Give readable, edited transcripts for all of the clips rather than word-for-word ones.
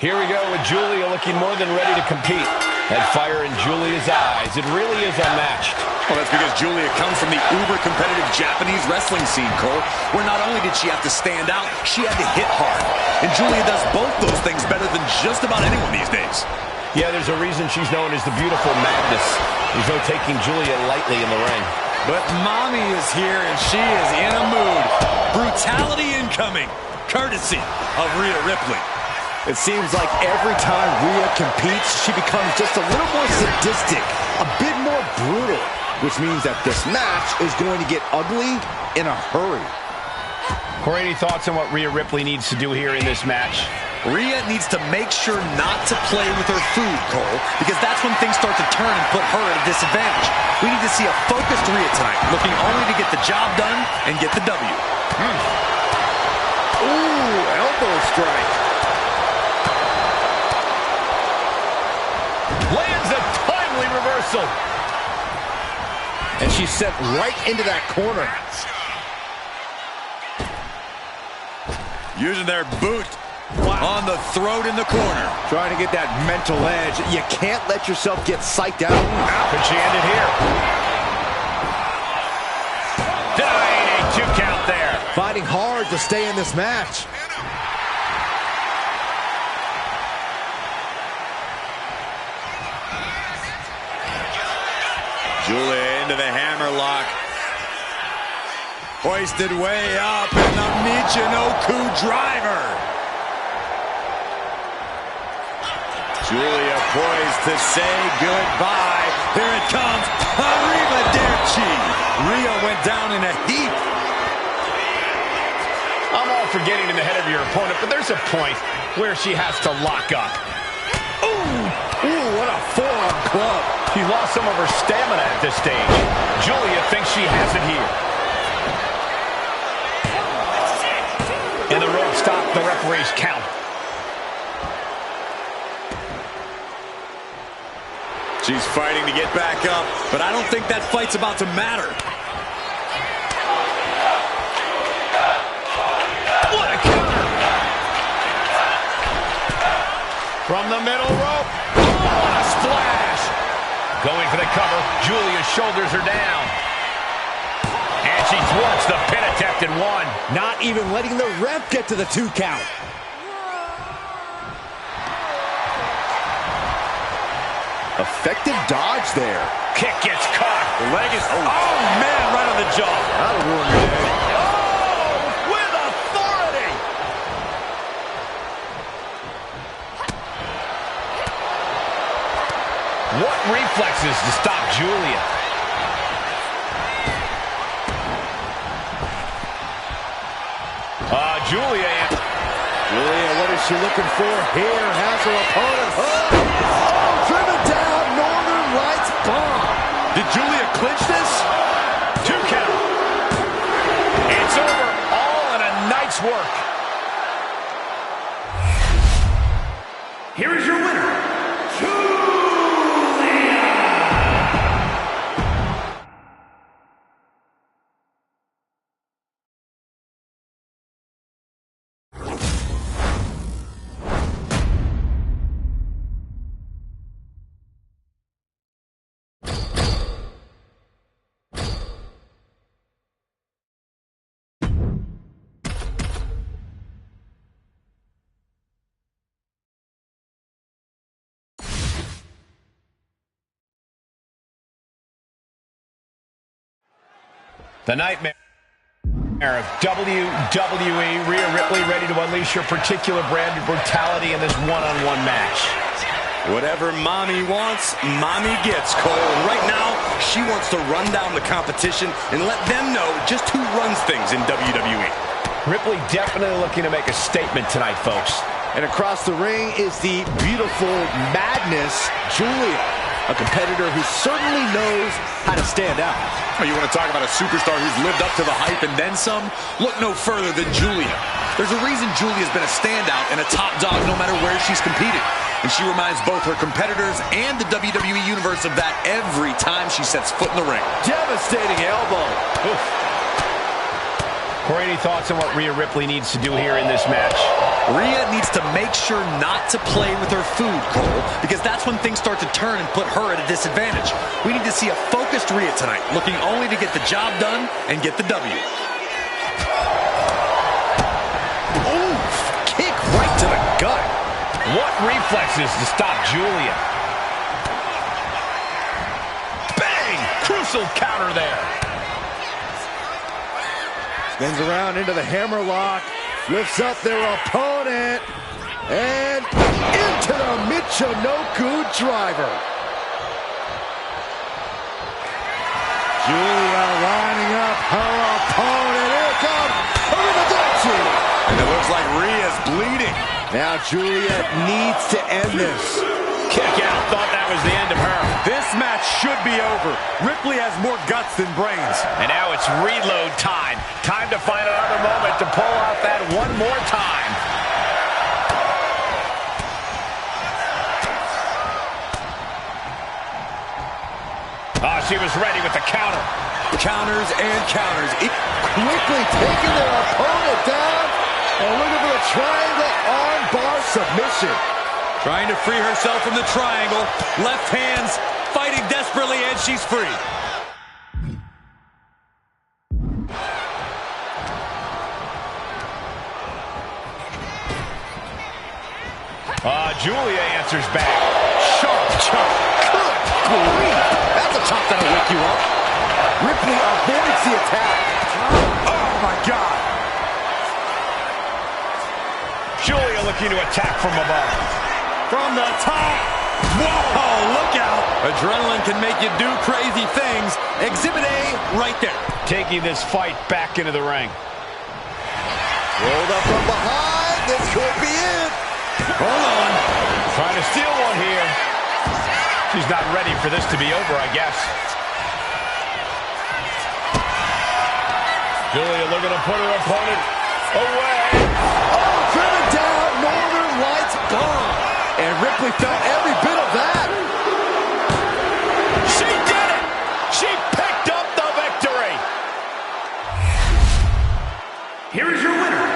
Here we go with Julia looking more than ready to compete. That fire in Julia's eyes, it really is unmatched. Well, that's because Julia comes from the uber-competitive Japanese wrestling scene, Cole, where not only did she have to stand out, she had to hit hard. And Julia does both those things better than just about anyone these days. Yeah, there's a reason she's known as the beautiful Magnus. There's no taking Julia lightly in the ring. But Mommy is here, and she is in a mood. Brutality incoming, courtesy of Rhea Ripley. It seems like every time Rhea competes, she becomes just a little more sadistic, a bit more brutal, which means that this match is going to get ugly in a hurry. Corey, any thoughts on what Rhea Ripley needs to do here in this match? Rhea needs to make sure not to play with her food, Cole, because that's when things start to turn and put her at a disadvantage. We need to see a focused Rhea tonight, looking only to get the job done and get the W. Ooh, elbow strike. Lands a timely reversal. And she's sent right into that corner. Using their boot on the throat in the corner. Trying to get that mental edge. You can't let yourself get psyched out. Could she end it here? Denying a 2 count there. Fighting hard to stay in this match. Julia into the hammerlock. Hoisted way up in the Michinoku driver. Julia poised to say goodbye. Here it comes. Arrivederci. Rhea went down in a heap. I'm all for getting in the head of your opponent, but there's a point where she has to lock up. Ooh, what a forearm club. She lost some of her stamina at this stage. Julia thinks she has it here. And the rope stopped the referee's count. She's fighting to get back up, but I don't think that fight's about to matter. What a counter! From the middle rope. Oh, what a splash! Going for the cover. Julia's shoulders are down. And she thwarts the pin attempt in one. Not even letting the ref get to the 2 count. Effective dodge there. Kick gets caught. The leg is... Oh, man, right on the jaw. That'll ruin your day. Oh, with authority. What reflexes to stop Julia. Julia, what is she looking for here? Has her opponent hooked. Oh, driven down, Northern Lights bomb. Did Julia clinch this? 2 count. It's over, all in a night's work. Here is your winner, Julia. The nightmare of WWE, Rhea Ripley ready to unleash her particular brand of brutality in this one-on-one match. Whatever mommy wants, mommy gets, Cole. And right now, she wants to run down the competition and let them know just who runs things in WWE. Ripley definitely looking to make a statement tonight, folks. And across the ring is the beautiful madness, Julia, a competitor who certainly knows how to stand out. Oh, you want to talk about a superstar who's lived up to the hype and then some? Look no further than Julia. There's a reason Julia's been a standout and a top dog no matter where she's competed. And she reminds both her competitors and the WWE Universe of that every time she sets foot in the ring. Devastating elbow. Oof. Corey, any thoughts on what Rhea Ripley needs to do here in this match? Rhea needs to make sure not to play with her food, Cole, because that's when things start to turn and put her at a disadvantage. We need to see a focused Rhea tonight, looking only to get the job done and get the W. Oof, kick right to the gut. What reflexes to stop Julia? Bang! Crucial counter there. Spins around into the hammerlock. Lifts up their opponent. And into the Michinoku driver. Julia lining up her opponent. Here it comes. Arrivederci. And it looks like Rhea's bleeding. Now Julia needs to end this. Kick out. Thought that was the end of her. This match should be over. Ripley has more guts than brains. And now it's reload time. Time to find another moment to pull out that one more time. Oh, she was ready with the counter. Counters and counters. Quickly taking their opponent down. And looking for the triangle armbar submission. Trying to free herself from the triangle. Left hands fighting desperately, and she's free. Julia answers back. Sharp chop. Good grief. That's a chop that'll wake you up. Ripley avoids the attack. Oh, my God. Julia looking to attack from above. From the top. Whoa, look out. Adrenaline can make you do crazy things. Exhibit A right there. Taking this fight back into the ring. Rolled up from behind. This could be it. Hold on. Trying to steal one here. She's not ready for this to be over, I guess. Julia looking to put her opponent away. Oh, driven down. Northern Lights gone. And Ripley felt every bit of that. She did it! She picked up the victory! Here is your winner.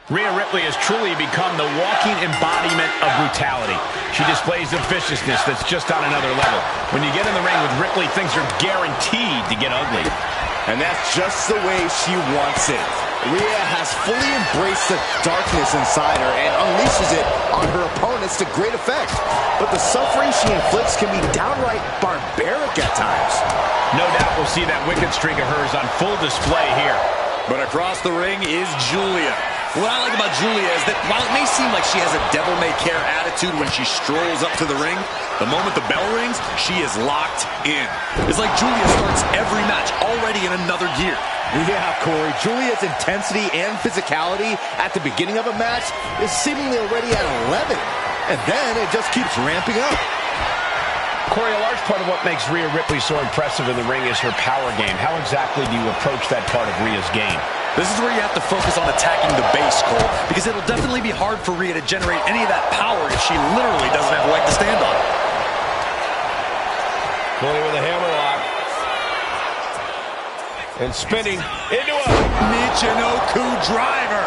Rhea Ripley has truly become the walking embodiment of brutality. She displays a viciousness that's just on another level. When you get in the ring with Ripley, things are guaranteed to get ugly. And that's just the way she wants it. Rhea has fully embraced the darkness inside her and unleashes it on her opponents to great effect. But the suffering she inflicts can be downright barbaric at times. No doubt we'll see that wicked streak of hers on full display here. But across the ring is Julia. What I like about Julia is that while it may seem like she has a devil-may-care attitude when she strolls up to the ring, the moment the bell rings, she is locked in. It's like Julia starts every match already in another gear. Yeah, Corey, Julia's intensity and physicality at the beginning of a match is seemingly already at 11. And then it just keeps ramping up. Corey, a large part of what makes Rhea Ripley so impressive in the ring is her power game. How exactly do you approach that part of Rhea's game? This is where you have to focus on attacking the base, Cole, because it'll definitely be hard for Rhea to generate any of that power if she literally doesn't have a leg to stand on. Corey with a hammerlock. And spinning into a Michinoku driver.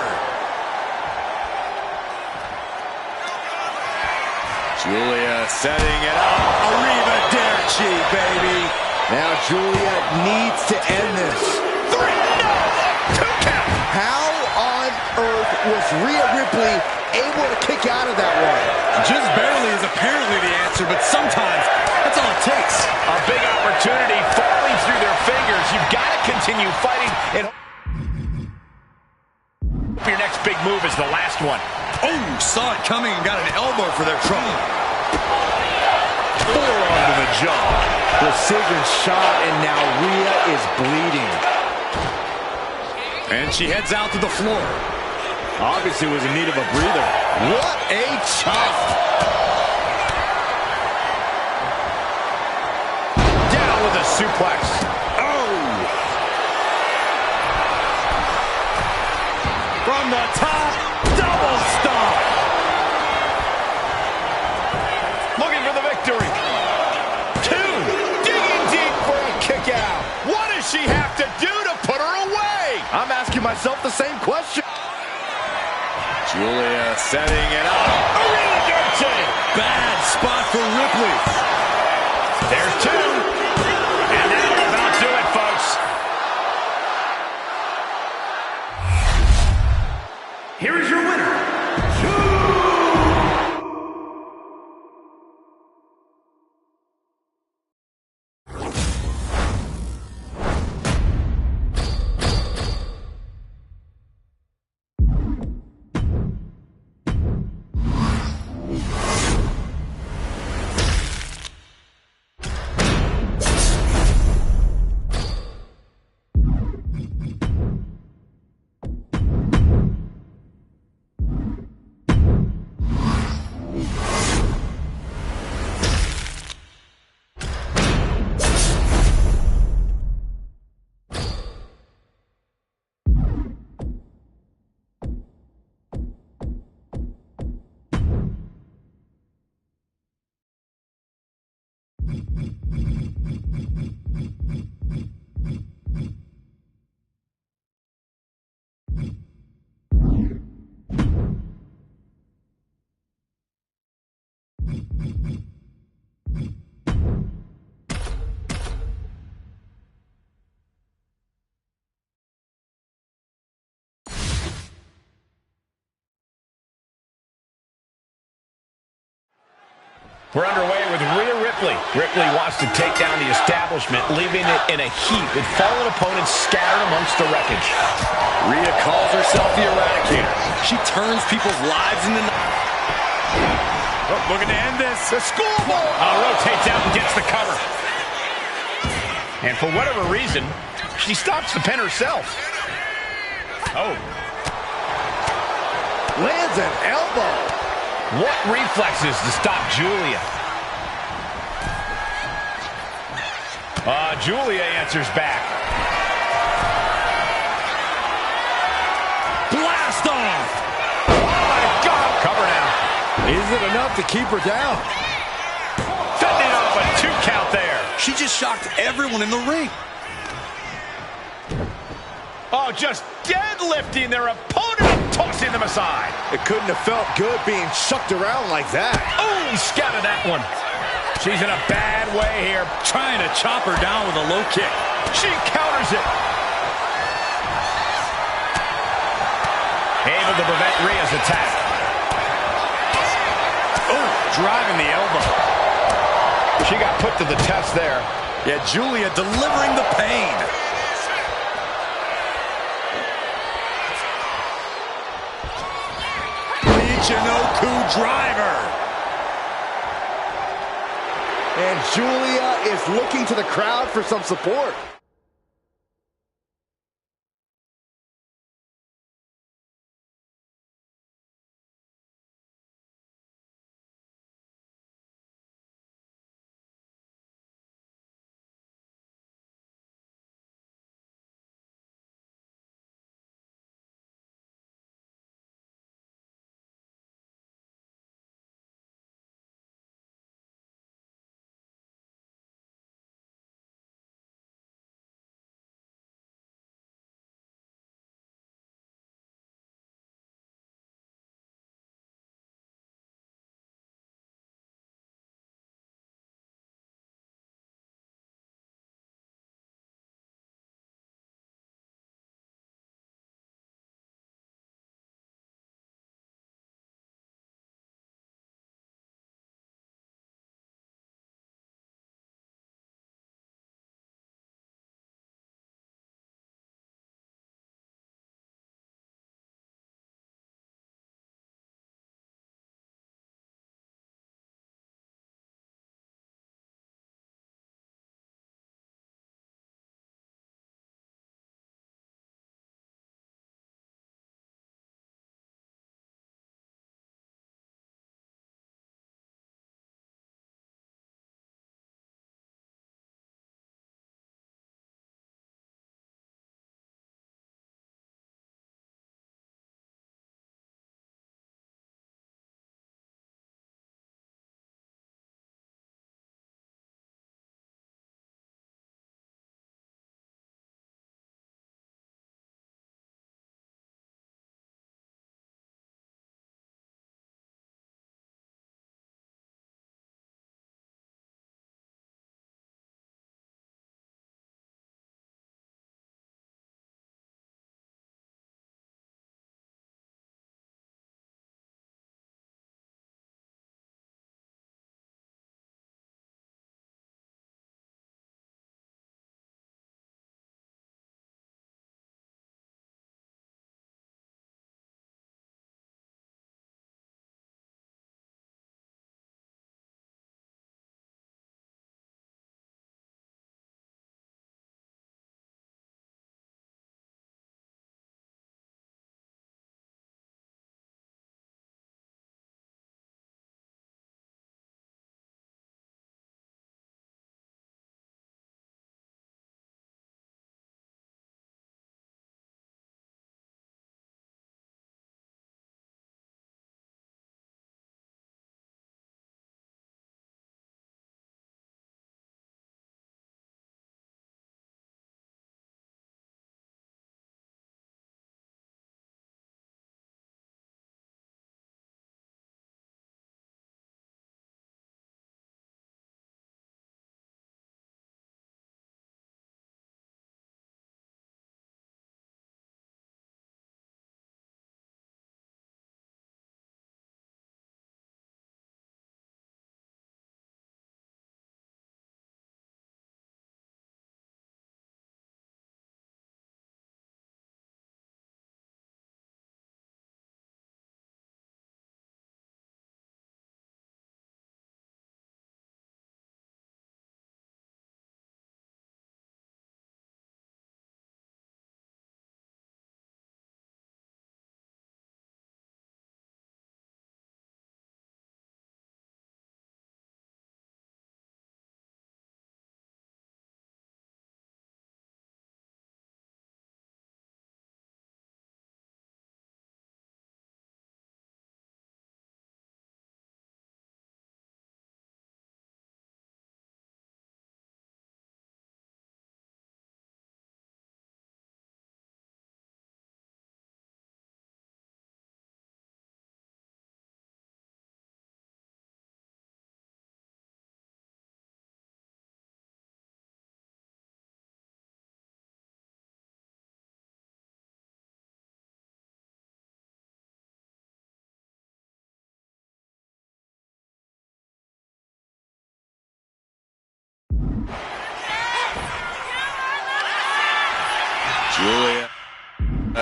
Julia setting it up. Arrivederci, baby. Now Julia needs to end this. 3, no! 2 count! How on earth was Rhea Ripley able to kick out of that one? Just barely is apparently the answer, but sometimes that's all it takes. A big opportunity falling through their fingers. You've got to continue fighting and hope your next big move is the last one. Oh, saw it coming and got an elbow for their trouble. Forearm to the jaw. Precision shot, and now Rhea is bleeding. And she heads out to the floor. Obviously was in need of a breather. What a chop! Down with a suplex. Oh! From the top, double stomp. Looking for the victory. 2, digging deep for a kick out. What does she have to do to put her away? I'm asking myself the same question. Julia setting it up. Arena dirty. Bad spot for Ripley. There's 2. And that'll about do it, folks. Here is your winner. We're underway with Rhea Ripley. Ripley wants to take down the establishment, leaving it in a heap with fallen opponents scattered amongst the wreckage. Rhea calls herself the Eradicator. She turns people's lives into... Oh, looking to end this. The schoolboy rotates out and gets the cover. And for whatever reason, she stops the pin herself. Oh. Lands an elbow. What reflexes to stop Julia? Julia answers back. Blast off! Oh my God! Cover now. Is it enough to keep her down? Fending off a 2 count there. She just shocked everyone in the ring. Oh, just deadlifting their opponent and tossing them aside. It couldn't have felt good being shucked around like that. Oh, he scouted that one. She's in a bad way here. Trying to chop her down with a low kick. She counters it. Able to prevent Rhea's attack. Oh, driving the elbow. She got put to the test there. Yeah, Julia delivering the pain. Michinoku driver. And Julia is looking to the crowd for some support.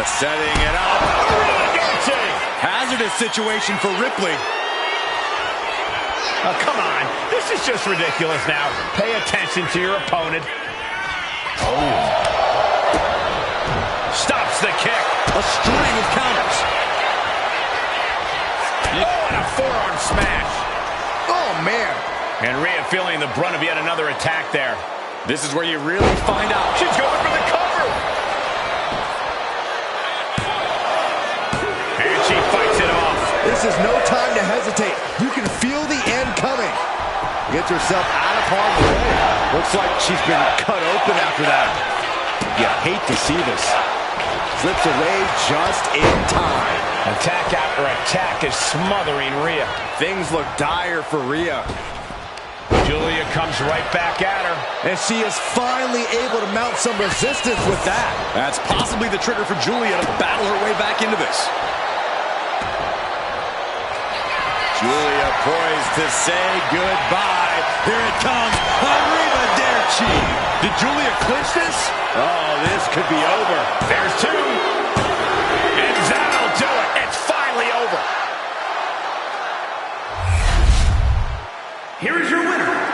Setting it up. Dancing. Hazardous situation for Ripley. Oh, come on. This is just ridiculous now. Pay attention to your opponent. Oh. Stops the kick. A string of counters. Oh, and a forearm smash. Oh, man. And Rhea feeling the brunt of yet another attack there. This is where you really find out. She's going for the cover. And she fights it off. This is no time to hesitate. You can feel the end coming. Gets herself out of harm's way. Looks like she's been cut open after that. You hate to see this. Slips away just in time. Attack after attack is smothering Rhea. Things look dire for Rhea. Julia comes right back at her. And she is finally able to mount some resistance with that. That's possibly the trigger for Julia to battle her way back into this. Julia poised to say goodbye. Here it comes. Arrivederci. Did Julia clinch this? Oh, this could be over. There's two. And that'll do it. It's finally over. Here is your winner.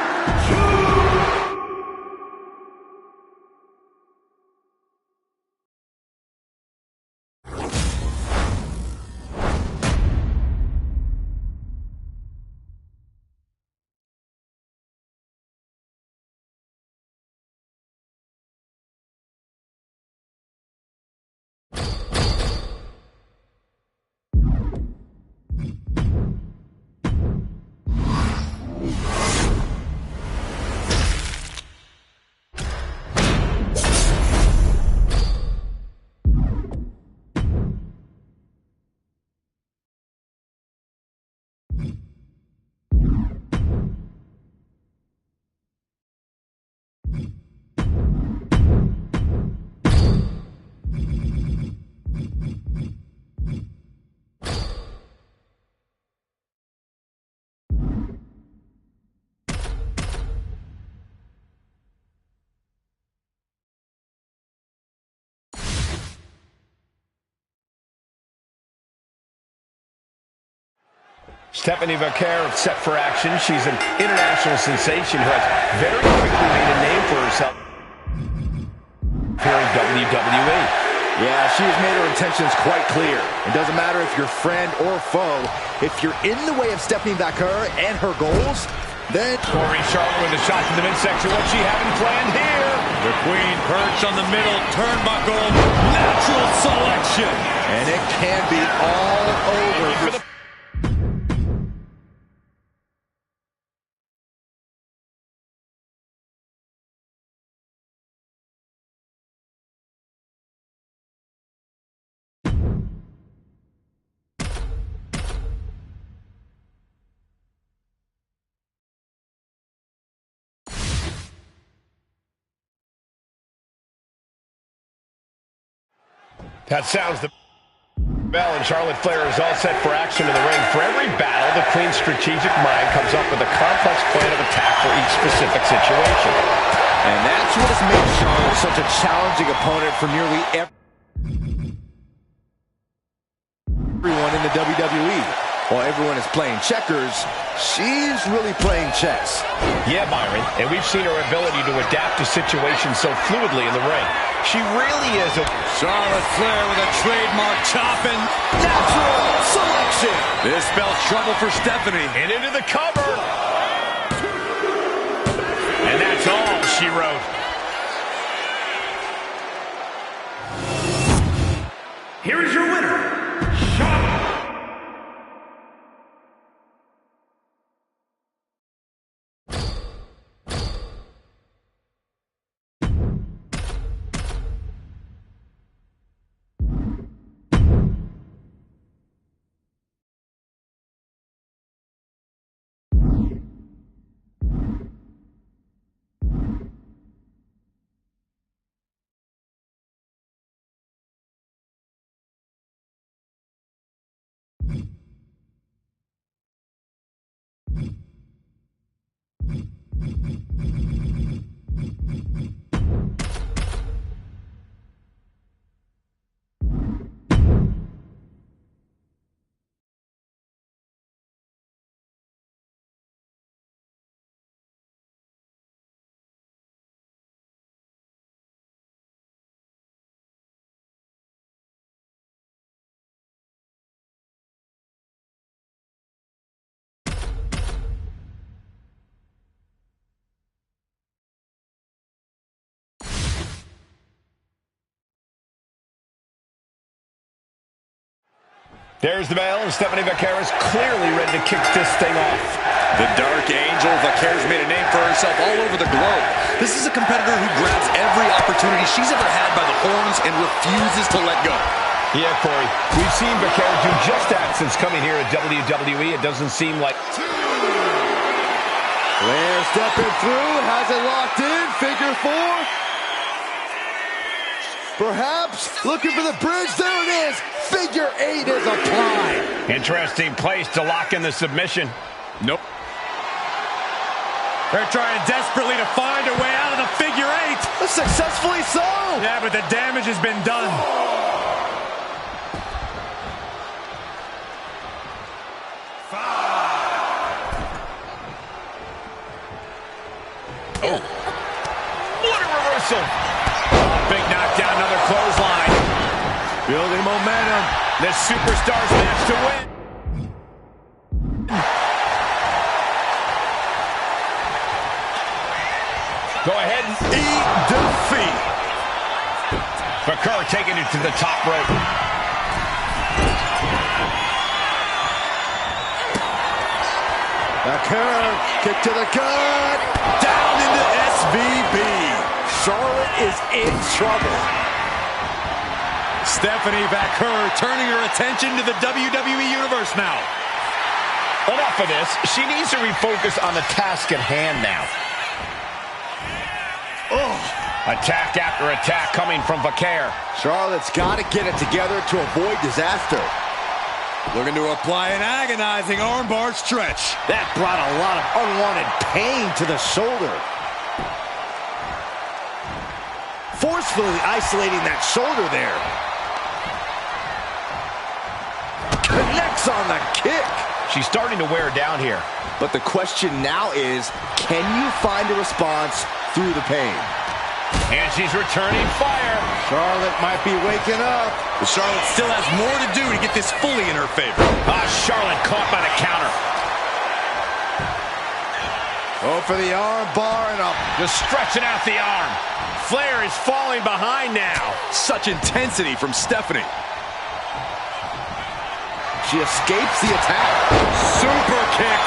Stephanie Vaquer set for action. She's an international sensation who has very quickly made a name for herself here in WWE. Yeah, she has made her intentions quite clear. It doesn't matter if you're friend or foe. If you're in the way of Stephanie Vaquer and her goals, then... Corey Charlotte with a shot to the midsection. What's she having planned here? The Queen perched on the middle turnbuckle. Natural selection. And it can be all over. That sounds the bell, and Charlotte Flair is all set for action in the ring. For every battle, the Queen's strategic mind comes up with a complex plan of attack for each specific situation. And that's what has made Charlotte such a challenging opponent for nearly everyone in the WWE. While everyone is playing checkers, she's really playing chess. Yeah, Byron, and we've seen her ability to adapt to situations so fluidly in the ring. She really is a... Charlotte Flair with a trademark chop and Natural selection. this spells trouble for Stephanie. And into the cover. And that's all she wrote. Here is your winner, Charlotte. There's the bell, and Stephanie Vaquer is clearly ready to kick this thing off. The Dark Angel, Vaquer's made a name for herself all over the globe. This is a competitor who grabs every opportunity she's ever had by the horns and refuses to let go. Yeah, Corey, we've seen Vaquer do just that since coming here at WWE. It doesn't seem like... Flair stepping through, has it locked in, figure four. Perhaps looking for the bridge. There it is. Figure eight is applied. Interesting place to lock in the submission. Nope. They're trying desperately to find a way out of the figure eight. Successfully so. Yeah, but the damage has been done. Oh. What a reversal. Big knockdown, another clothesline. Building momentum. This superstar's match to win. Go ahead and Eat defeat. Vaquer taking it to the top rope. Vaquer, kick to the gut. Down into SVB. Charlotte is in trouble. Stephanie Vaquer turning her attention to the WWE Universe now. Enough of this. She needs to refocus on the task at hand now. Oh. Attack after attack coming from Vaquer. Charlotte's got to get it together to avoid disaster. Looking to apply an agonizing armbar stretch. That brought a lot of unwanted pain to the shoulder. Forcefully isolating that shoulder there. Connects on the kick. She's starting to wear down here. But the question now is, can you find a response through the pain? And she's returning fire. Charlotte might be waking up. But Charlotte still has more to do to get this fully in her favor. Charlotte caught by the counter. Oh, for the arm bar and up. Just stretching out the arm. Flair is falling behind now. Such intensity from Stephanie. She escapes the attack. Super kick.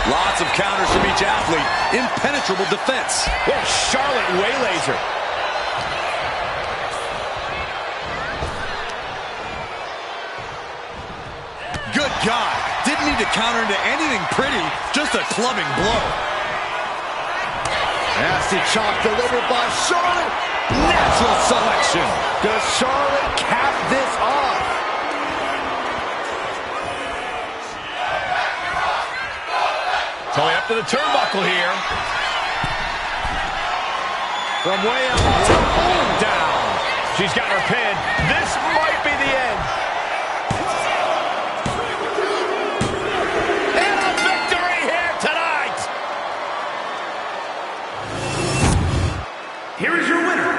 Lots of counters from each athlete. Impenetrable defense. Oh, Charlotte waylays her. Good God. Didn't need to counter into anything pretty. Just a clubbing blow. Nasty chop delivered by Charlotte. Natural selection. Does Charlotte cap this off? Going up to the turnbuckle here. From way up top. Down. She's got her pin. This might be the end. And a victory here tonight. Here is your winner.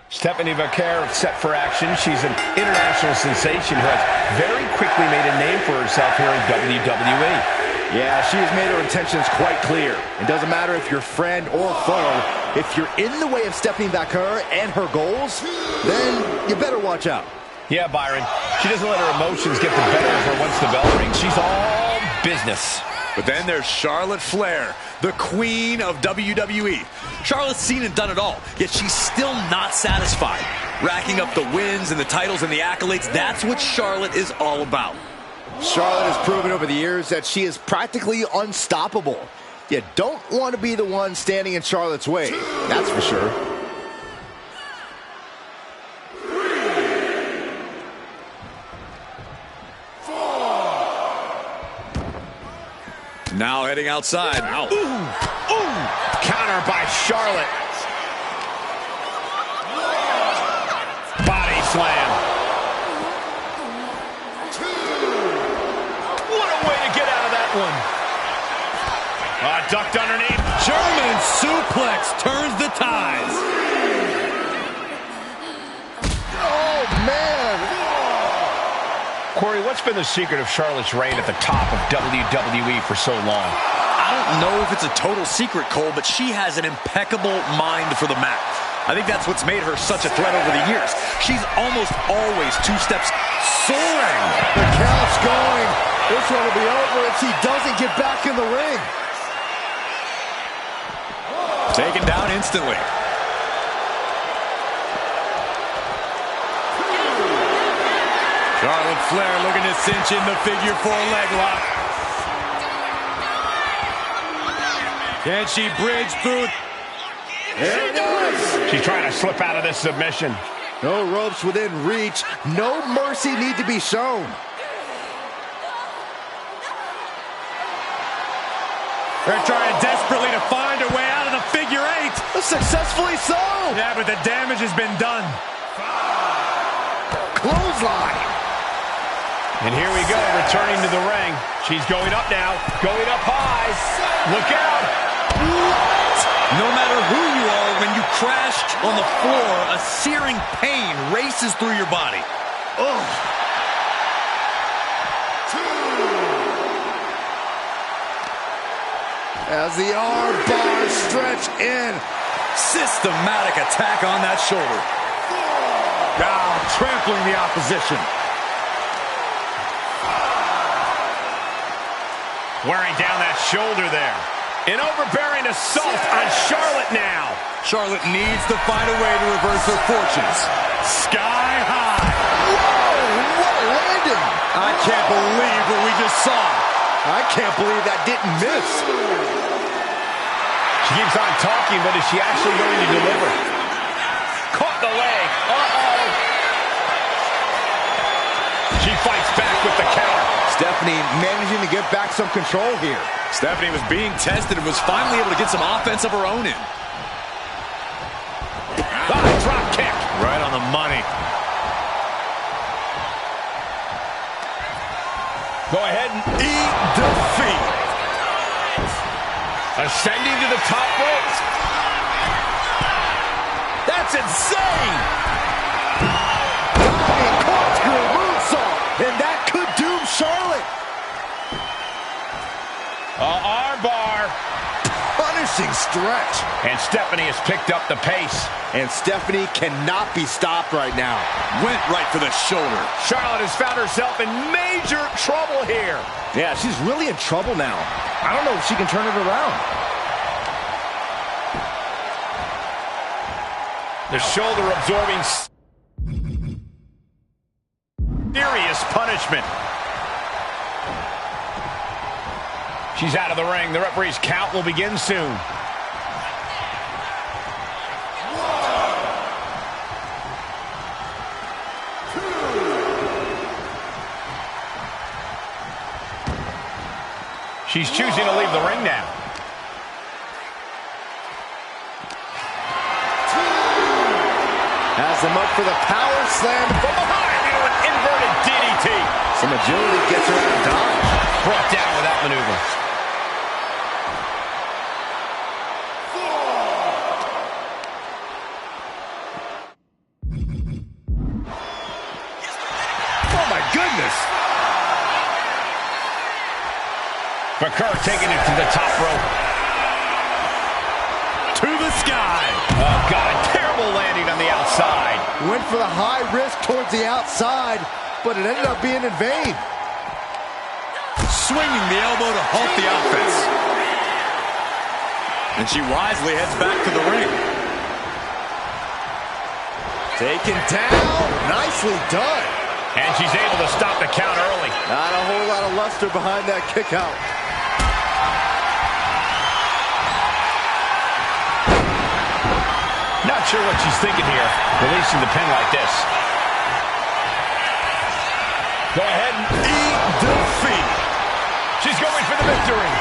Stephanie Vaquer set for action. She's an international sensation who has very quickly made a name for herself here in WWE. Yeah, she has made her intentions quite clear. It doesn't matter if you're friend or foe. If you're in the way of Stephanie Vaquer and her goals, then you better watch out. Yeah, Byron. She doesn't let her emotions get the better of her once the bell rings. She's all business. But then there's Charlotte Flair, the queen of WWE. Charlotte's seen and done it all, yet she's still not satisfied. Racking up the wins and the titles and the accolades, that's what Charlotte is all about. Charlotte has proven over the years that she is practically unstoppable. You don't want to be the one standing in Charlotte's way, that's for sure. Now heading outside. Ow. Ooh! Counter by Charlotte. Body slam. What a way to get out of that one. Ducked underneath. German Corey, what's been the secret of Charlotte's reign at the top of WWE for so long? I don't know if it's a total secret, Cole, but she has an impeccable mind for the mat. I think that's what's made her such a threat over the years. She's almost always 2 steps soaring. The count's going. This one will be over if she doesn't get back in the ring. Taken down instantly. Charlotte Flair looking to cinch in the figure 4 leg lock. Can she bridge through? There it is. She's trying to slip out of this submission. No ropes within reach. No mercy need to be shown. They're trying desperately to find a way out of the figure 8. Successfully so. Yeah, but the damage has been done. Clothesline. And here we go, returning to the ring. She's going up now, going up high. Look out. What? No matter who you are, when you crash on the floor, a searing pain races through your body. Oh. As the arm bars stretch in. Systematic attack on that shoulder. Now trampling the opposition. Wearing down that shoulder there. An overbearing assault on Charlotte now. Charlotte needs to find a way to reverse her fortunes. Sky high. Whoa, what a landing. I can't believe what we just saw. I can't believe that didn't miss. She keeps on talking, but is she actually going to deliver? Caught the leg. Uh-oh. She fights back with the counter. Stephanie managing to get back some control here. Stephanie was being tested and was finally able to get some offense of her own in. Drop kick. Right on the money. Go ahead and Eat defeat. ascending to the top rope. That's insane. Diving corkscrew moonsault, and that could doom Charlotte. Armbar. Punishing stretch. And Stephanie has picked up the pace. And Stephanie cannot be stopped right now. Went right for the shoulder. Charlotte has found herself in major trouble here. Yeah, she's really in trouble now. I don't know if she can turn it around. The shoulder absorbing serious punishment. She's out of the ring. The referee's count will begin soon. She's choosing to leave the ring now. Has them up for the power slam from behind. Into an inverted DDT. Some agility gets her out of dodge. Brought down with that maneuver. Oh my goodness. McCurr taking it to the top rope. To the sky. Oh, God, a terrible landing on the outside. Went for the high risk towards the outside, but it ended up being in vain. Swinging the elbow to halt the offense. And she wisely heads back to the ring. Taken down. Nicely done. And she's able to stop the count early. Not a whole lot of luster behind that kick out. Not sure what she's thinking here, releasing the pin like this. Go ahead and Eat defeat. she's going for the victory.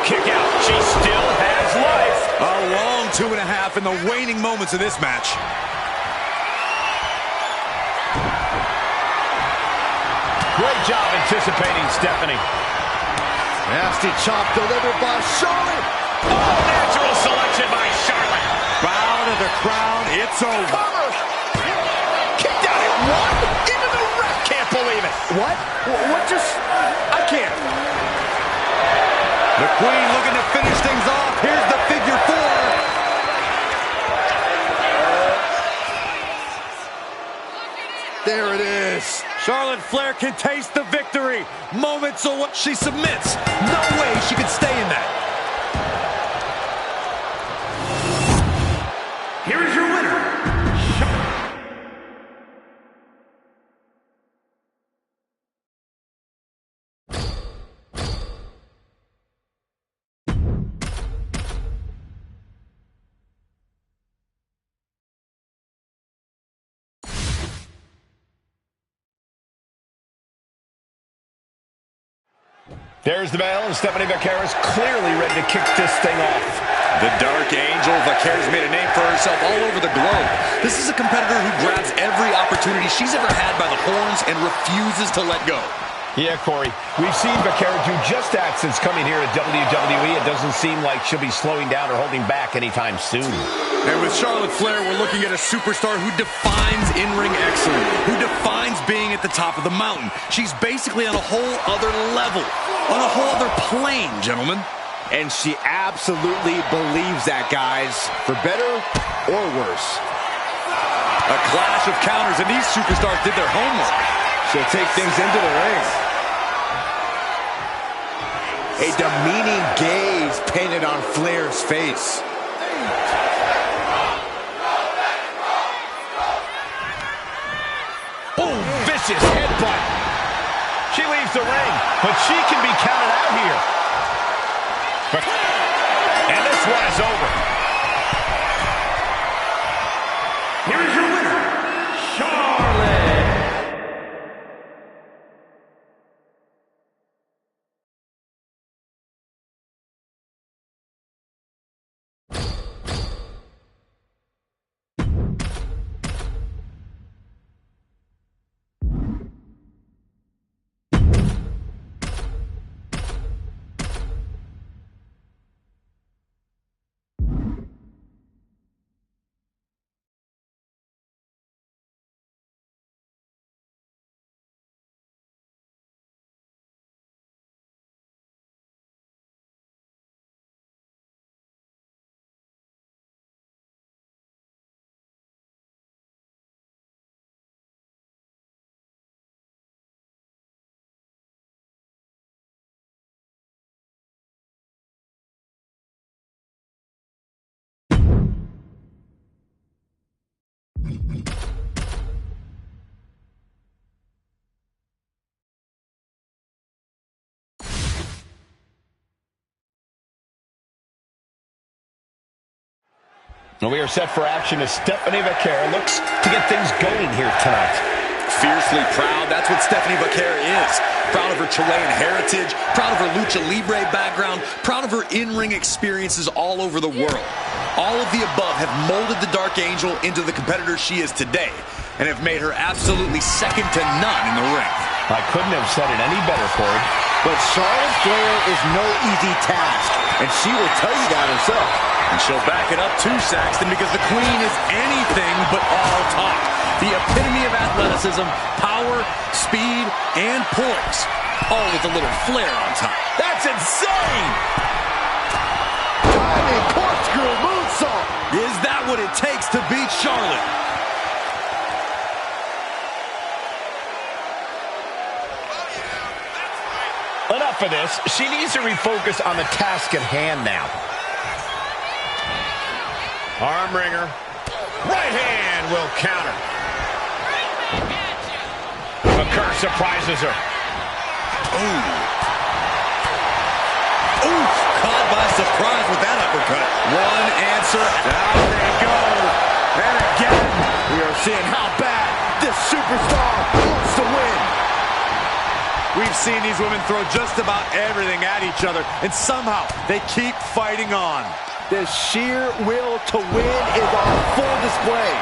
Kick out. She still has life. A long 2.5 in the waning moments of this match. Great job anticipating Stephanie. Nasty chop delivered by Charlotte. Oh, natural selection by Charlotte. Bow to the crown. It's over. Cover. Kicked out at One into the ref. Can't believe it. What? What just... I can't. The Queen looking to finish things off. Here's the figure 4. There it is. Charlotte Flair can taste the victory. Moments away. She submits. No way she could stay in that. Here is your winner. There's the bell, and Stephanie Vaquera is clearly ready to kick this thing off. The Dark Angel. Vaquera's made a name for herself all over the globe. This is a competitor who grabs every opportunity she's ever had by the horns and refuses to let go. Yeah, Corey, we've seen Vaquera do just that since coming here to WWE. It doesn't seem like she'll be slowing down or holding back anytime soon. And with Charlotte Flair, we're looking at a superstar who defines in-ring excellence, who defines being at the top of the mountain. She's basically on a whole other level, on a whole other plane, gentlemen. And she absolutely believes that, guys. For better or worse. A clash of counters, and these superstars did their homework. She'll take things into the ring. A demeaning gaze painted on Flair's face. Boom, vicious headbutt. She leaves the ring, but she can be counted out here. And this one is over. Here is your winner, Charlotte. And we are set for action as Stephanie Vaquera looks to get things going here tonight. Fiercely proud, that's what Stephanie Vaquera is. Proud of her Chilean heritage, proud of her lucha libre background, proud of her in-ring experiences all over the world. All of the above have molded the Dark Angel into the competitor she is today, and have made her absolutely second to none in the ring. I couldn't have said it any better, Corey. But Charlotte Flair is no easy task, and she will tell you that herself. And she'll back it up too, Saxton, because the Queen is anything but all talk. The epitome of athleticism, power, speed, and poise. All with a little flair on top. That's insane! Diving corkscrew moonsault. Is that what it takes to beat Charlotte? Enough of this. She needs to refocus on the task at hand now. Arm wringer. Right hand will counter. McCurr surprises her. Ooh. Ooh, caught by surprise with that uppercut. One answer. Down they go. And again. We are seeing how bad this superstar wants to win. We've seen these women throw just about everything at each other, and somehow they keep fighting on. The sheer will to win is on full display.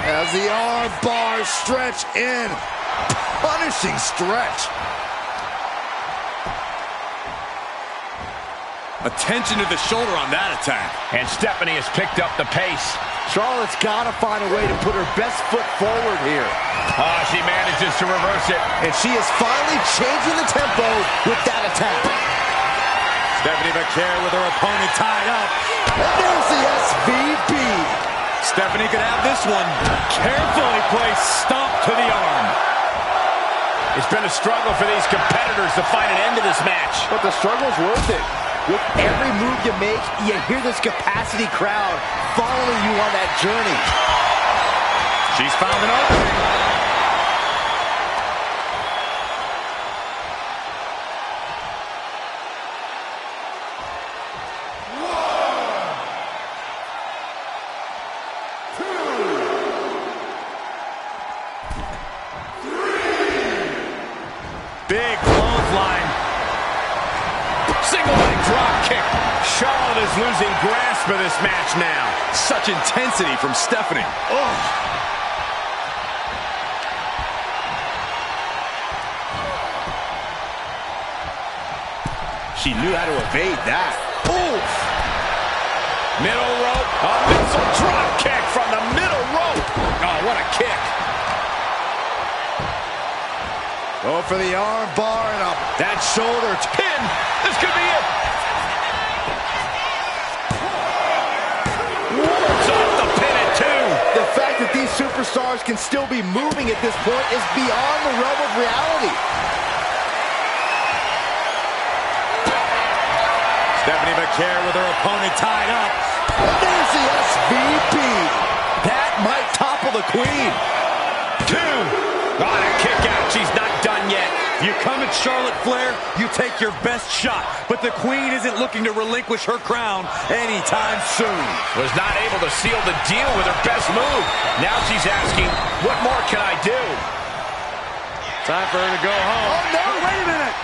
As the arm bars stretch in. Punishing stretch. Attention to the shoulder on that attack. And Stephanie has picked up the pace. Charlotte's got to find a way to put her best foot forward here. She manages to reverse it. And she is finally changing the tempo with that attack. Stephanie McCare with her opponent tied up. And there's the SVB. Stephanie could have this one. Carefully placed stomp to the arm. It's been a struggle for these competitors to find an end to this match. But the struggle's worth it. With every move you make, you hear this capacity crowd following you on that journey. She's found an opening. Big clothesline. Single leg drop kick. Charlotte is losing grasp of this match now. Such intensity from Stephanie. Oh. She knew how to evade that. Oof. Middle rope. A missile drop kick from the middle rope. Oh, what a kick. Go for the arm bar and up. That shoulder Pin. This could be it. Wards off the pin at 2. The fact that these superstars can still be moving at this point is beyond the realm of reality. Stephanie McCare with her opponent tied up. There's the SVP. That might topple the queen. 2. Oh, a kick out. She's not done yet. You come at Charlotte Flair, you take your best shot. But the queen isn't looking to relinquish her crown anytime soon. Was not able to seal the deal with her best move. Now she's asking, what more can I do? Time for her to go home. Oh, no, wait a minute.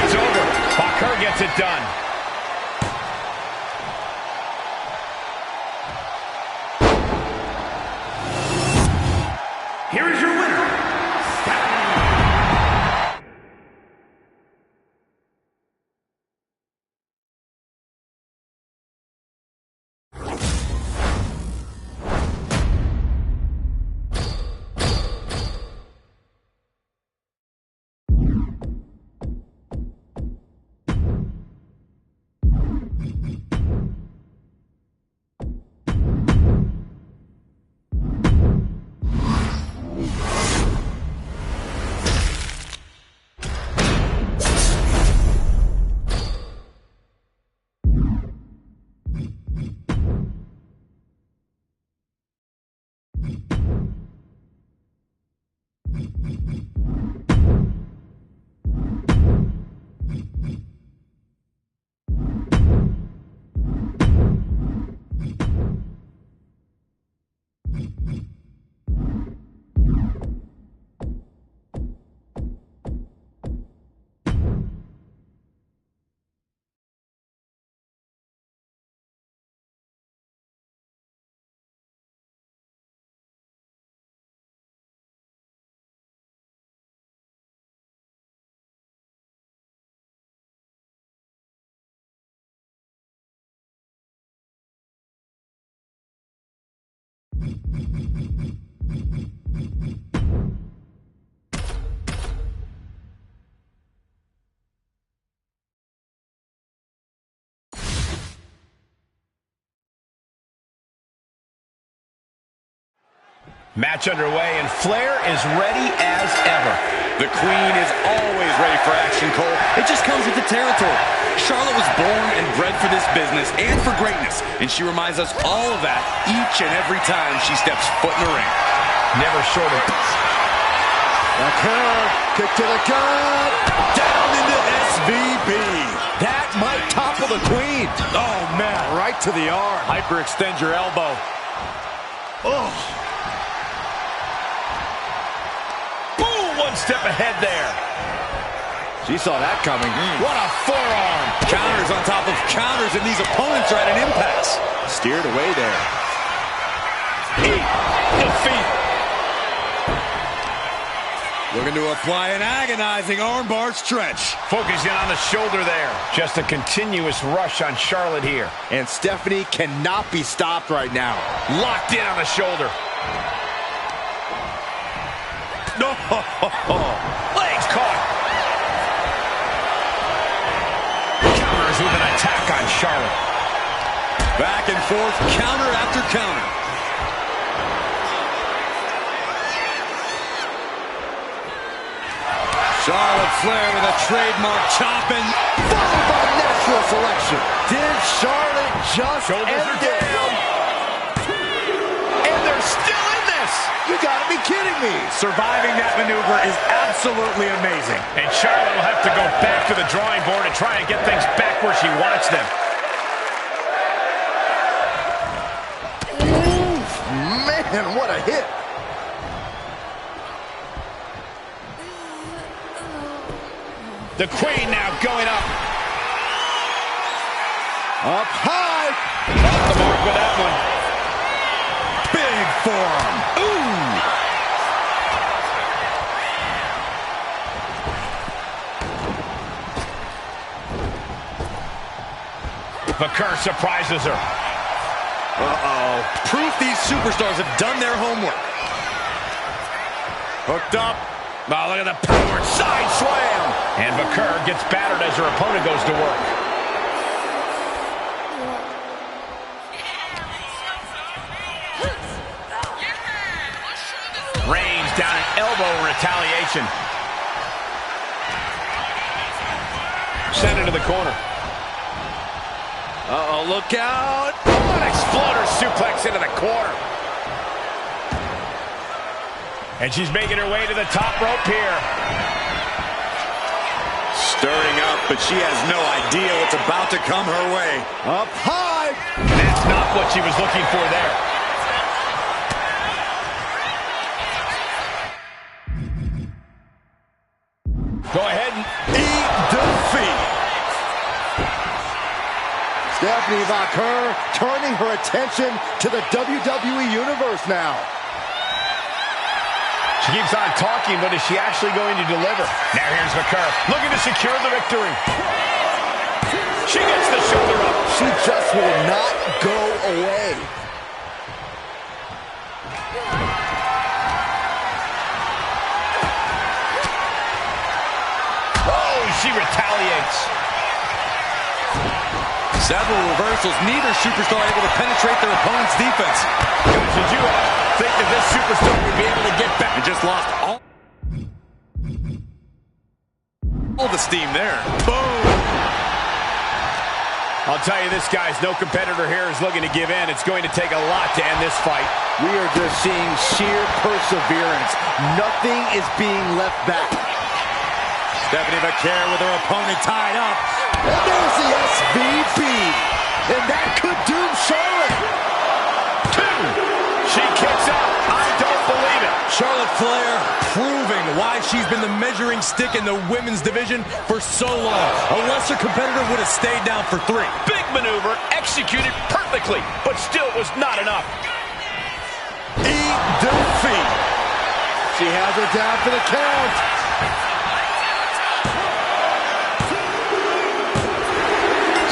It's over. Baker gets it done. Here is your winner, Match underway, and Flair is ready as ever. The queen is always ready for action, Cole. It just comes with the territory. Charlotte was born and bred for this business and for greatness, and she reminds us all of that each and every time she steps foot in the ring. Never short of it. Kick to the gut. Down into SVB. That might topple the queen. Oh, man. Right to the arm. Hyperextend your elbow. Oh. Boom! One step ahead there. She saw that coming. What a forearm. Counters on top of counters, and these opponents are at an impasse. Steered away there. Defeat. Looking to apply an agonizing armbar stretch. Focusing on the shoulder there. Just a continuous rush on Charlotte here. And Stephanie cannot be stopped right now. Locked in on the shoulder. No. Legs caught. Counters with an attack on Charlotte. Back and forth, counter after counter. Charlotte Flair with a trademark chopping. Followed by natural selection. Did Charlotte just Shoulders are down. And they're still in this. You gotta be kidding me. Surviving that maneuver is absolutely amazing. And Charlotte will have to go back to the drawing board and try and get things back where she wants them. Man, what a hit. The Queen now going up. Up high. Off the mark with that one. Big forearm. Ooh. Vaquer surprises her. Proof these superstars have done their homework. Hooked up. Oh, look at the power side slam. And Vaquer gets battered as her opponent goes to work. Range down an elbow in retaliation. Send it to the corner. Uh-oh, look out. Oh, an exploder suplex into the corner. And she's making her way to the top rope here. Stirring up, but she has no idea what's about to come her way. Up high. That's not what she was looking for there. Go ahead and Eat defeat. Stephanie Vaquer turning her attention to the WWE Universe now. she keeps on talking, but is she actually going to deliver? Now here's Vaquer looking to secure the victory. She gets the shoulder up. She just will not go away. She retaliates. Several reversals. Neither superstar able to penetrate their opponent's defense. Did you think that this superstar would be able to get back? And just lost all the steam there. Boom! I'll tell you this, guys, no competitor here is looking to give in. It's going to take a lot to end this fight. We are just seeing sheer perseverance. Nothing is being left back. Stephanie Vaquer with her opponent tied up. And there's the SVP. And that could doom Charlotte. 2. She kicks out. I don't believe it. Charlotte Flair proving why she's been the measuring stick in the women's division for so long. A lesser competitor would have stayed down for 3. Big maneuver, executed perfectly, but still was not enough. Eat defeat. She has her down for the count.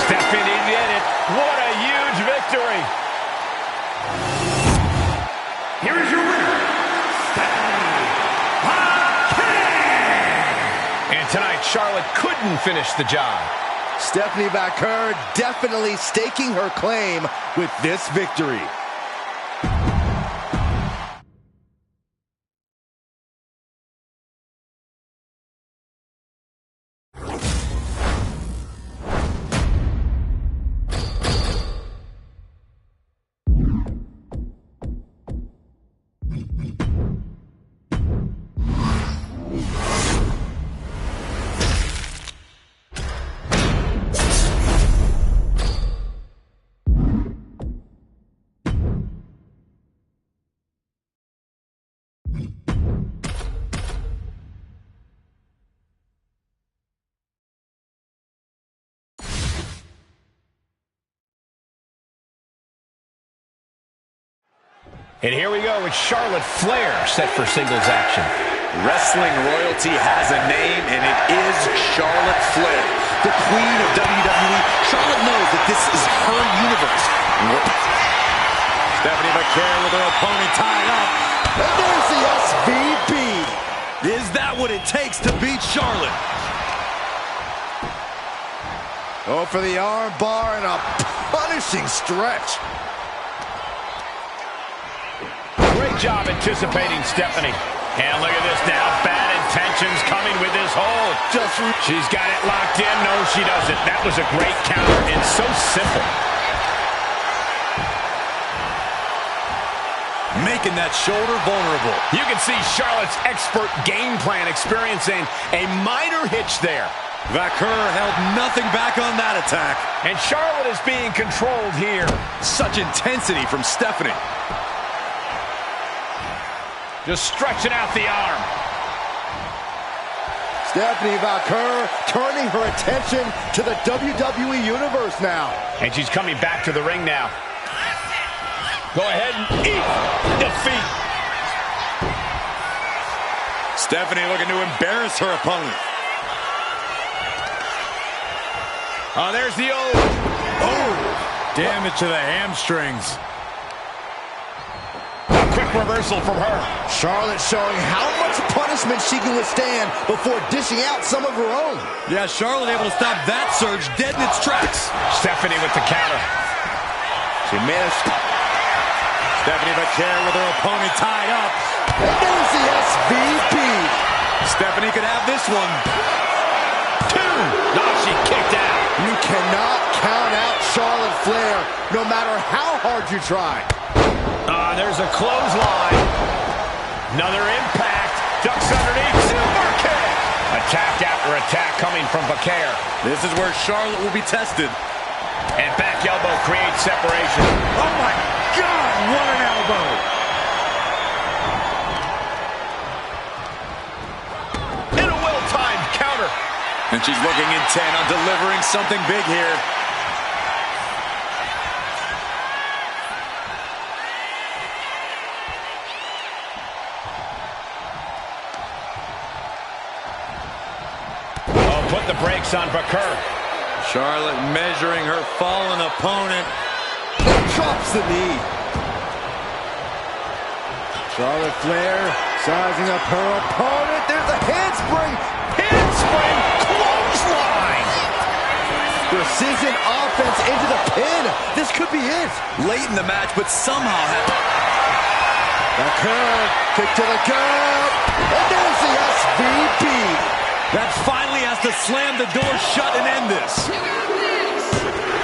Stephanie did it. What a huge victory. Here is your winner, Stephanie Vaquer. And tonight, Charlotte couldn't finish the job. Stephanie Vaquer definitely staking her claim with this victory. And here we go with Charlotte Flair set for singles action. Wrestling royalty has a name, and it is Charlotte Flair. The queen of WWE. Charlotte knows that this is her universe. Stephanie McCare with her opponent tied up. And there's the SVP. Is that what it takes to beat Charlotte? Oh, for the arm bar and a punishing stretch. Great job anticipating Stephanie. And look at this now. Bad intentions coming with this hold. She's got it locked in. No, she doesn't. That was a great counter and so simple. Making that shoulder vulnerable. You can see Charlotte's expert game plan experiencing a minor hitch there. Vaquer held nothing back on that attack. And Charlotte is being controlled here. Such intensity from Stephanie. Just stretching out the arm. Stephanie Vaquer turning her attention to the WWE Universe now. And she's coming back to the ring now. Go ahead and eat defeat. Stephanie looking to embarrass her opponent. Oh, there's the old. Oh, damage to the hamstrings. A quick reversal from her. Charlotte showing how much punishment she can withstand before dishing out some of her own. Yeah, Charlotte able to stop that surge dead in its tracks. Stephanie with the counter. She missed. Stephanie McCare with her opponent tied up. And there's the SVP. Stephanie could have this one. Two. No, she kicked out. You cannot count out Charlotte Flair, no matter how hard you try. There's a clothesline. Another impact. Ducks underneath. Super kick. Attack after attack coming from Vaquer. This is where Charlotte will be tested. And back elbow creates separation. Oh my God, what an elbow. And a well-timed counter. And she's looking intent on delivering something big here. Put the brakes on Vaquer. Charlotte measuring her fallen opponent. Drops the knee. Charlotte Flair sizing up her opponent. There's a handspring. Handspring clothesline. Precision offense into the pin. This could be it. Late in the match, but somehow Vaquer, kick to the gut. And there's the SVP. that finally has to slam the door shut and end this.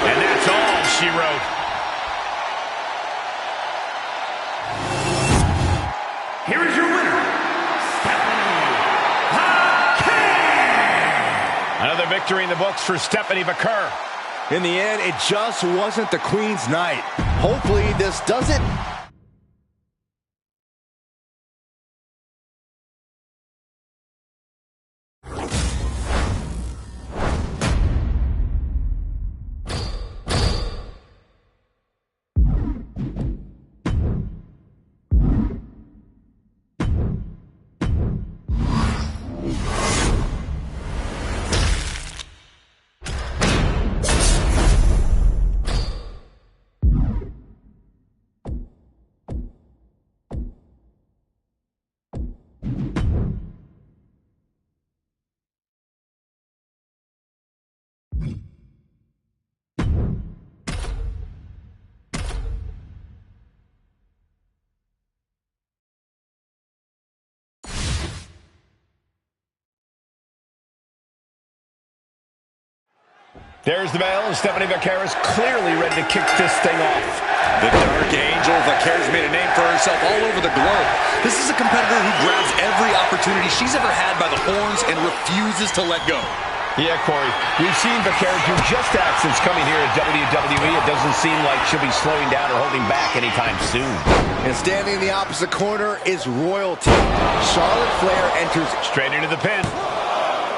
And that's all she wrote. Here is your winner, Stephanie Vaquer. Another victory in the books for Stephanie Vaquer. In the end, it just wasn't the Queen's night. Hopefully, this doesn't. There's the bell, and Stephanie Vaquer is clearly ready to kick this thing off. The Dark Angel, Vaquer's made a name for herself all over the globe. This is a competitor who grabs every opportunity she's ever had by the horns and refuses to let go. Yeah, Corey, we've seen Vaquer do just that since coming here at WWE. It doesn't seem like she'll be slowing down or holding back anytime soon. And standing in the opposite corner is royalty. Charlotte Flair enters Straight into the pin.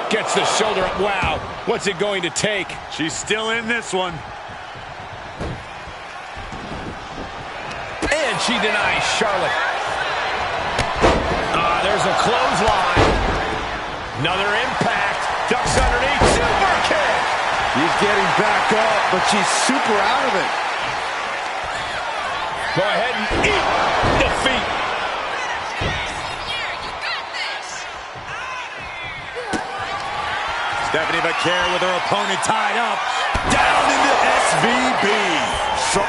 Gets the shoulder up. Wow, what's it going to take? She's still in this one. And she denies Charlotte. There's a clothesline. Another impact. Ducks underneath. Super kick. He's getting back up, but she's super out of it. Go ahead and eat defeat. Stephanie Vaquer with her opponent tied up. Down into SVB.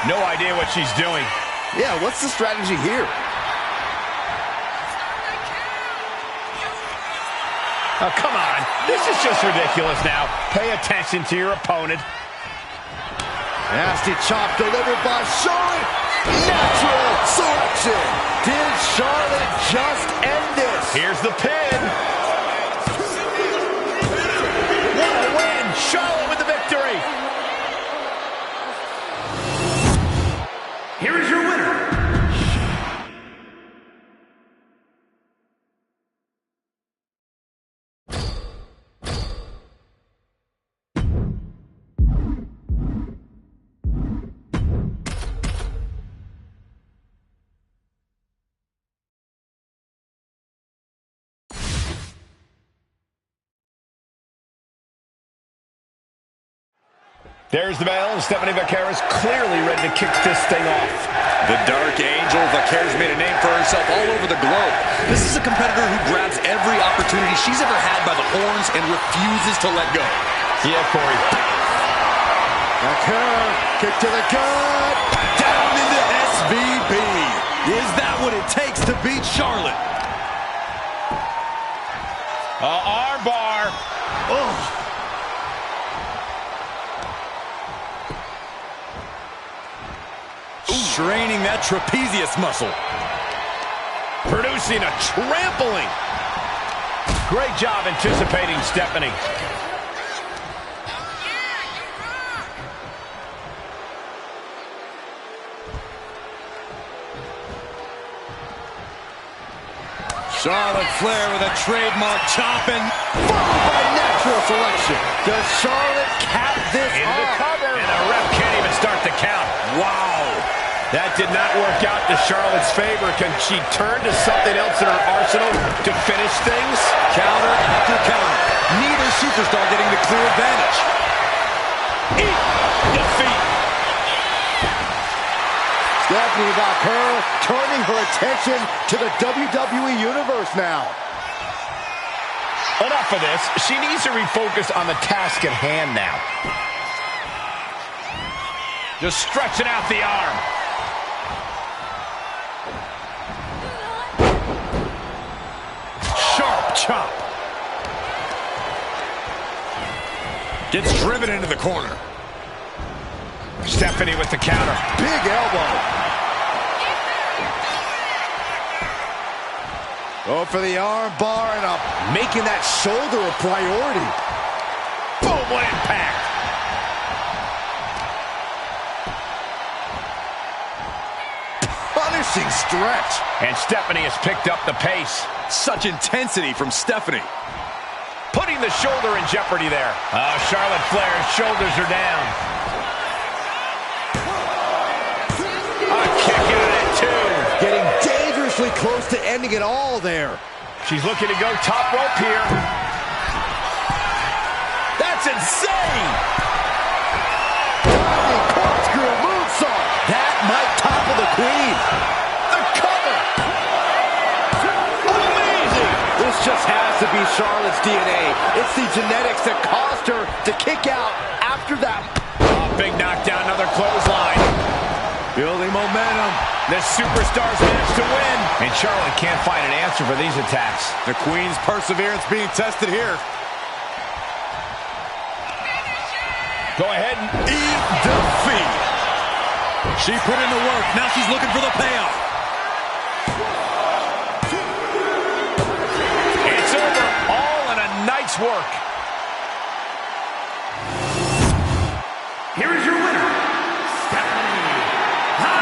No idea what she's doing. Yeah, what's the strategy here? Oh, come on. This is just ridiculous now. Pay attention to your opponent. Nasty chop delivered by Charlotte. Natural selection. Did Charlotte just end this? Here's the pin. What a win. Charlotte with the victory. Here is your winner. There's the bell. Stephanie Vaquer is clearly ready to kick this thing off. The Dark Angel. Vaquer's made a name for herself all over the globe. This is a competitor who grabs every opportunity she's ever had by the horns and refuses to let go. Yeah, Corey. Vaquer, kick to the gut. Down into SVB. Is that what it takes to beat Charlotte? Arm bar. Oh. Straining that trapezius muscle. Producing a trampling. Great job anticipating Stephanie. Charlotte Flair with a trademark chopping. Followed by natural selection. Does Charlotte cap this Into the off? cover. And the ref can't even start the count. Wow. That did not work out to Charlotte's favor. Can she turn to something else in her arsenal to finish things? Counter after counter. Neither superstar getting the clear advantage. Eat defeat. Stephanie Vaquer turning her attention to the WWE Universe now. Enough of this. She needs to refocus on the task at hand now. Just stretching out the arm. Sharp chop. Gets driven into the corner. Stephanie with the counter. Big elbow. Go for the arm bar and making that shoulder a priority. Boom, what impact. Punishing stretch. And Stephanie has picked up the pace. Such intensity from Stephanie. Putting the shoulder in jeopardy there. Charlotte Flair's shoulders are down. A kick out at two. Getting dangerously close to ending it all there. She's looking to go top rope here. That's insane. Diving corkscrew moonsault. That might topple the queen. The cover. Amazing. This just has to be Charlotte's DNA. It's the genetics that caused her to kick out after that. Big knockdown, another clothesline. Building momentum. The superstars managed to win. And Charlotte can't find an answer for these attacks. The Queen's perseverance being tested here. Go ahead and Eat defeat. She put in the work. Now she's looking for the payoff. it's over. All in a night's work. Here is your winner, Stephanie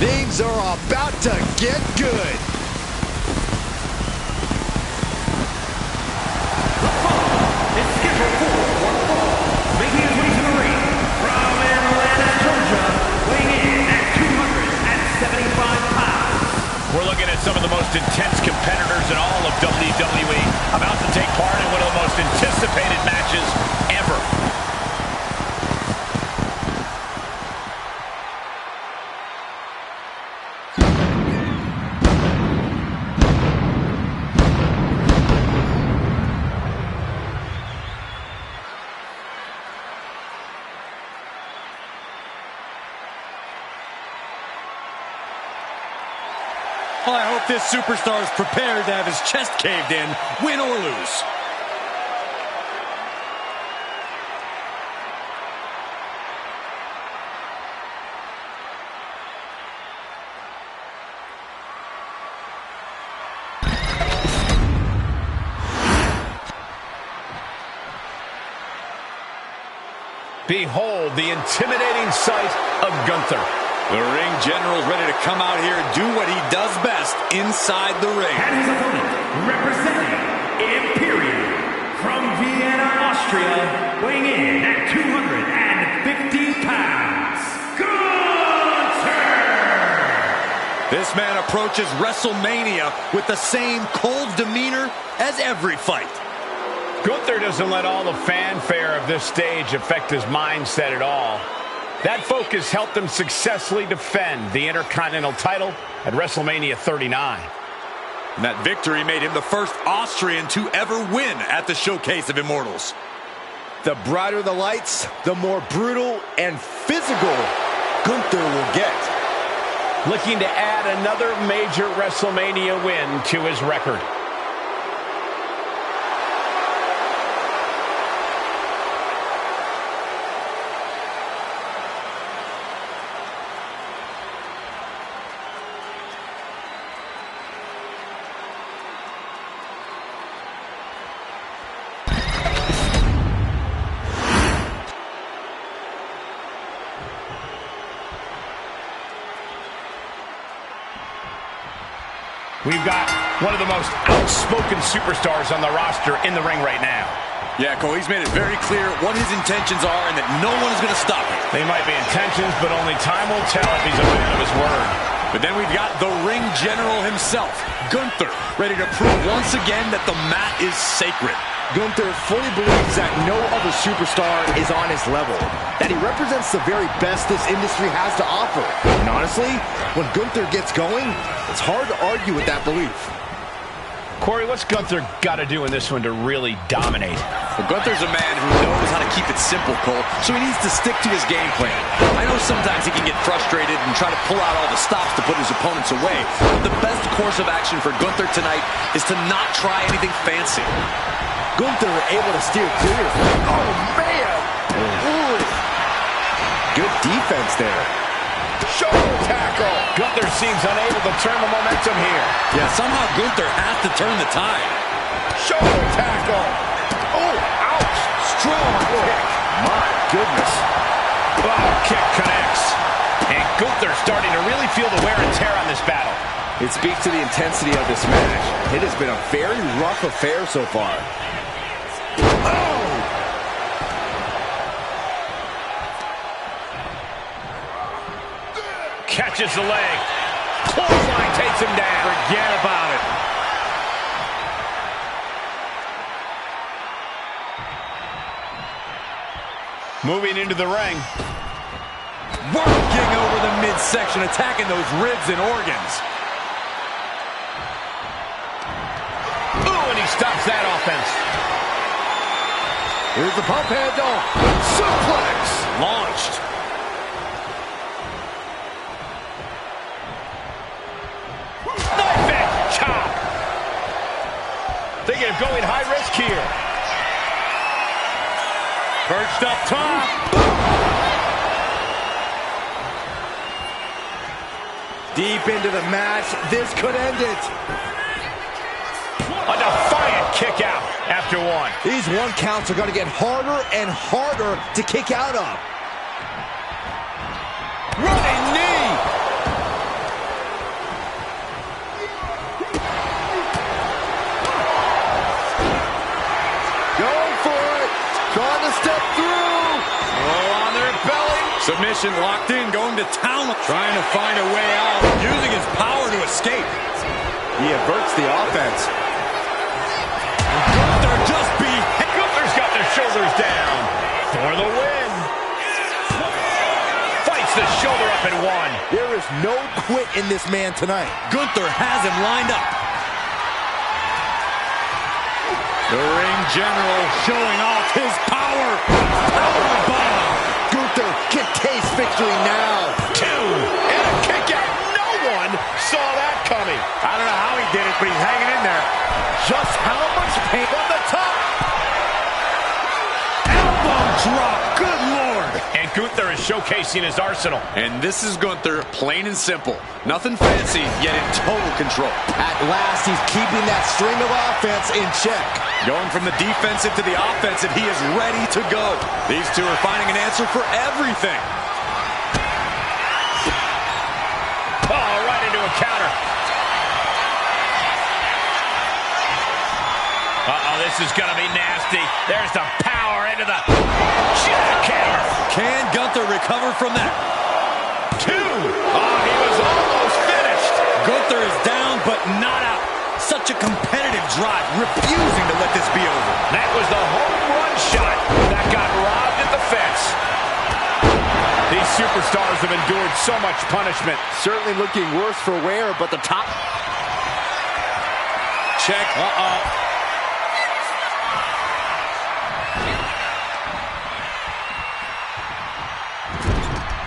Things are about to get good. It's scheduled for one fall, making his way to the ring from Atlanta, Georgia, weighing in at 275 pounds. We're looking at some of the most intense competitors in all of WWE, about to take part in one of the most anticipated matches ever. Well, I hope this superstar is prepared to have his chest caved in, win or lose. Behold the intimidating sight of Gunther. The ring general's ready to come out here and do what he does best inside the ring. And his opponent, representing Imperium from Vienna, Austria, weighing in at 250 pounds, Gunther! This man approaches WrestleMania with the same cold demeanor as every fight. Gunther doesn't let all the fanfare of this stage affect his mindset at all. That focus helped him successfully defend the Intercontinental title at WrestleMania 39. And that victory made him the first Austrian to ever win at the Showcase of Immortals. The brighter the lights, the more brutal and physical Gunther will get. Looking to add another major WrestleMania win to his record. We've got one of the most outspoken superstars on the roster in the ring right now. Yeah, Cole, he's made it very clear what his intentions are and that no one is going to stop him. They might be intentions, but only time will tell if he's a man of his word. But then we've got the ring general himself, Gunther, ready to prove once again that the mat is sacred. Gunther fully believes that no other superstar is on his level, that he represents the very best this industry has to offer. And honestly, when Gunther gets going, it's hard to argue with that belief. Corey, what's Gunther got to do in this one to really dominate? Well, Gunther's a man who knows how to keep it simple, Cole, so he needs to stick to his game plan. I know sometimes he can get frustrated and try to pull out all the stops to put his opponents away, but the best course of action for Gunther tonight is to not try anything fancy. Gunther able to steer clear. Oh, man! Ooh. Good defense there. Shoulder tackle! Gunther seems unable to turn the momentum here. Yeah, somehow Gunther has to turn the tide. Shoulder tackle! Oh, ouch! Strong kick. My goodness. Oh, kick connects. And Gunther starting to really feel the wear and tear on this battle. It speaks to the intensity of this match. It has been a very rough affair so far. Catches the leg. Clothesline takes him down. Forget about it. Moving into the ring. Working over the midsection, attacking those ribs and organs. Ooh, and he stops that offense. Here's the pump handle. Suplex. Launched. Thinking of going high risk here. Perched up top. Deep into the match. This could end it. A defiant kick out after one. These one counts are going to get harder and harder to kick out of. Running knee. Going for it. Trying to step through. Oh, on their belly. Submission locked in, going to town. Trying to find a way out. Using his power to escape. He averts the offense. Gunther just beat. Gunther's got their shoulders down for the win. Fights the shoulder up and one. There is no quit in this man tonight. Gunther has him lined up. The ring general showing off his power. Powerbomb. Gunther can taste victory now. Two. And a kick out. No one saw that coming. I don't know how he did it, but he's hanging in there. Just how much pain From the top. Elbow drop. Good Lord. And Gunther is showcasing his arsenal. And this is Gunther, plain and simple. Nothing fancy, yet in total control. At last, he's keeping that string of offense in check. Going from the defensive to the offensive, he is ready to go. These two are finding an answer for everything. Oh, right into a counter. Uh-oh, this is going to be nasty. There's the power into the jackhammer. Can Gunther recover from that? 2. Oh, he was almost finished. Gunther is down, but not out. Such a competitive drive, refusing to let this be over. That was the home run shot that got robbed at the fence. These superstars have endured so much punishment. Certainly looking worse for Ware, but the top... Check. Uh-oh.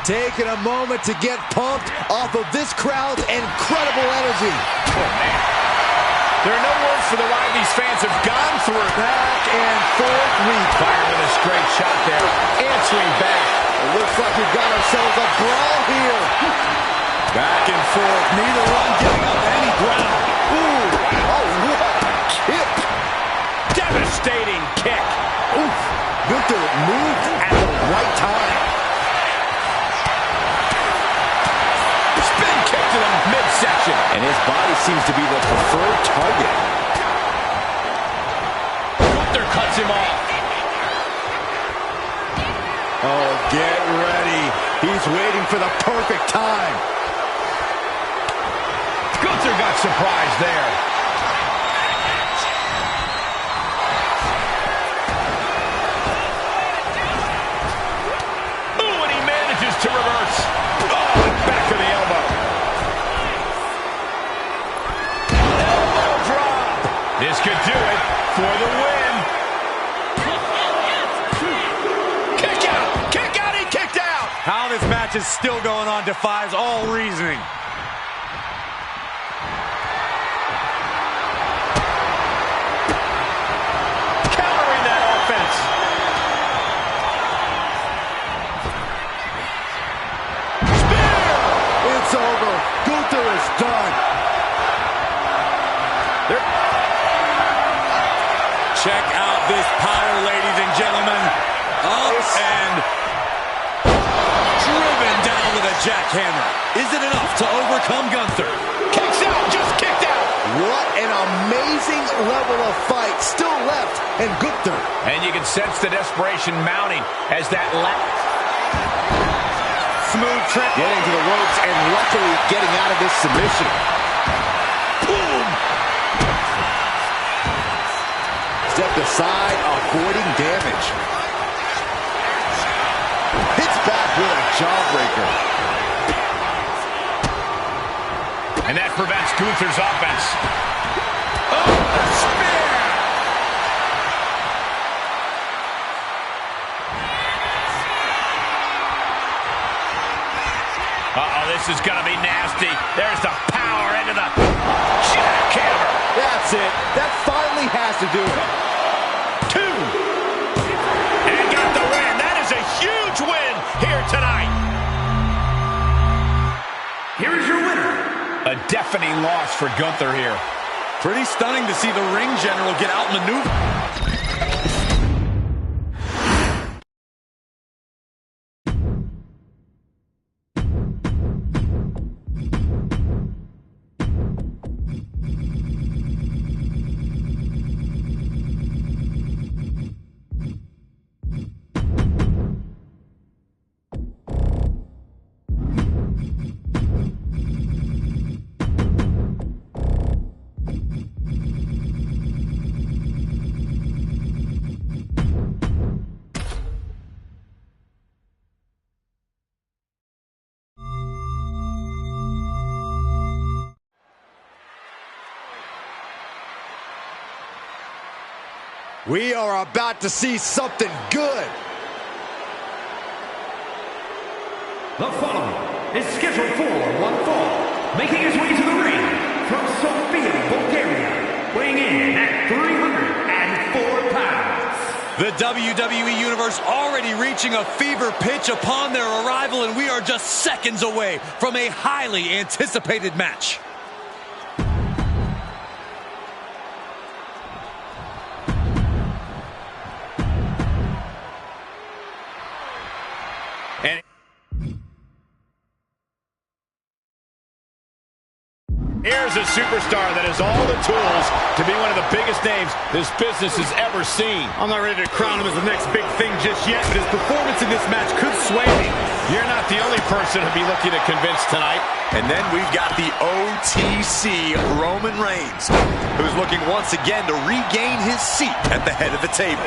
Taking a moment to get pumped off of this crowd's incredible energy. Oh, man. There are no words for the ride these fans have gone through. Back and forth. Fired with a straight shot there. Answering back. It looks like we've got ourselves a brawl here. Back and forth. Neither one giving up any ground. Ooh. Oh, what a kick. Devastating kick. Oof. Gunther moved at the right time. Spin kick to the midsection. And his body seems to be the preferred target. Gunther cuts him off. Oh, get ready. He's waiting for the perfect time. Gunther got surprised there. Ooh, and he manages to reverse. Oh, and back to the elbow. Elbow drop. This could do it for the win. Kick out. Kick out. He kicked out. How this match is still going on defies all reasoning. Countering that offense. Spear. It's over. Gunther is done. Check out this power, ladies and gentlemen. Up and driven down with a jackhammer. Is it enough to overcome Gunther? Kicks out. Just kicked out. What an amazing level of fight still left in Gunther. And you can sense the desperation mounting as that Smooth trip. Getting to the ropes and luckily getting out of this submission. boom. Stepped aside, avoiding damage. Hits back with a jawbreaker. And that prevents Gunther's offense. Oh, the spear! Uh-oh, this is going to be nasty. There's the power into the jackhammer. That's it. That finally has to do it. 2. And got the win. That is a huge win here tonight. Here is your winner. A deafening loss for Gunther here. Pretty stunning to see the ring general get outmaneuvered. We are about to see something good. The following is scheduled for one fall, making his way to the ring from Sofia, Bulgaria, weighing in at 304 pounds, The WWE Universe already reaching a fever pitch upon their arrival, and we are just seconds away from a highly anticipated match. And here's a superstar that has all the tools to be one of the biggest names this business has ever seen. I'm not ready to crown him as the next big thing just yet, but his performance in this match could sway me. You're not the only person to be looking to convince tonight. And then we've got the OTC Roman Reigns, who's looking once again to regain his seat at the head of the table.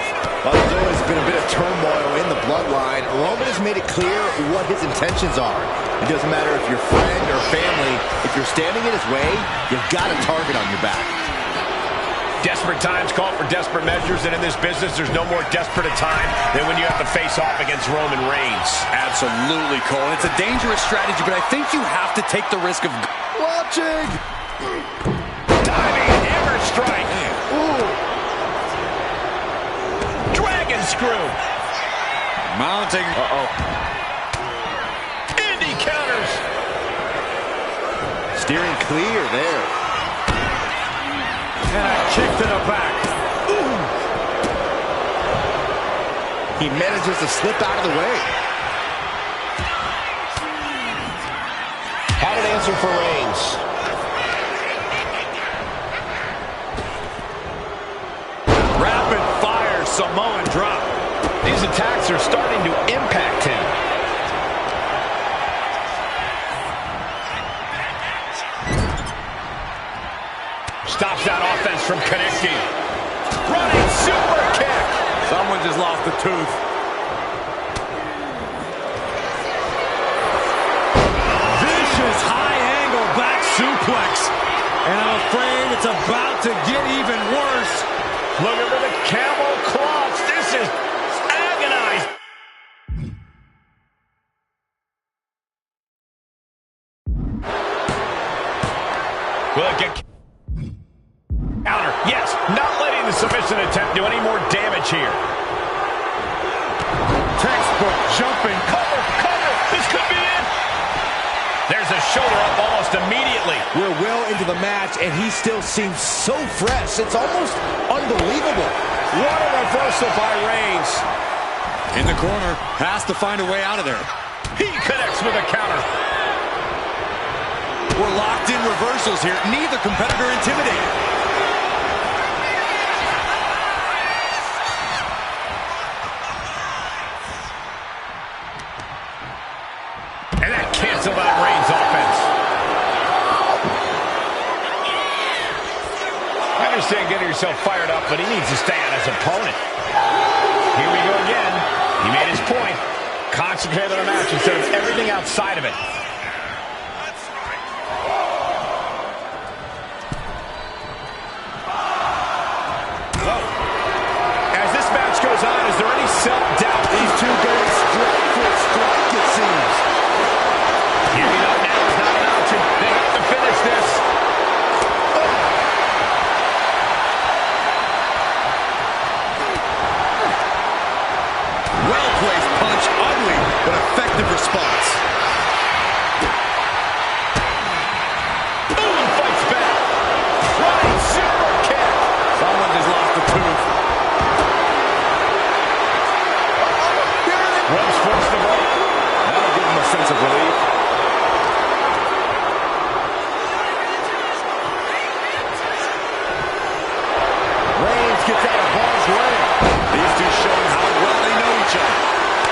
While there's always been a bit of turmoil in the bloodline, Roman has made it clear what his intentions are. It doesn't matter if you're friend or family, if you're standing in his way, you've got a target on your back. Desperate times call for desperate measures, and in this business, there's no more desperate a time than when you have to face off against Roman Reigns. Absolutely, Cole. It's a dangerous strategy, but I think you have to take the risk of Watching! Diving hammer strike. Ooh. Dragon screw. mounting. Indy counters. Steering clear there. And a kick to the back. Ooh. He manages to slip out of the way. Had an answer for Reigns. Rapid fire Samoan drop. These attacks are starting to impact him. Stops that offense from connecting. Running super kick. Someone just lost a tooth. Vicious high-angle back suplex. And I'm afraid it's about to get even worse. Looking for the camel clutch. This is agonizing. Will it get counter? Yes, not letting the submission attempt do any more damage here. Textbook jumping. Cover, cover. This could be it. There's a shoulder up almost immediately. We're well into the match, and he still seems so fresh. It's almost unbelievable. What a reversal by Reigns. In the corner, has to find a way out of there. He connects with a counter. We're locked in reversals here. Neither competitor intimidated. And that canceled out Reigns' offense. I understand getting yourself fired up, but he needs to stay on his opponent. Here we go again. He made his point. Concentrate on the match instead of everything outside of it. As this match goes on, is there any self-doubt? These two going strike for strike, it seems. Giving up now is not an option. They have to finish this. Well-placed punch, ugly, but effective response. Boom, fights back. Running super kick. Someone just lost a tooth. Rubs forced to break. That'll give him a sense of relief. Reigns gets out of harm's way. These two showing how well they know each other.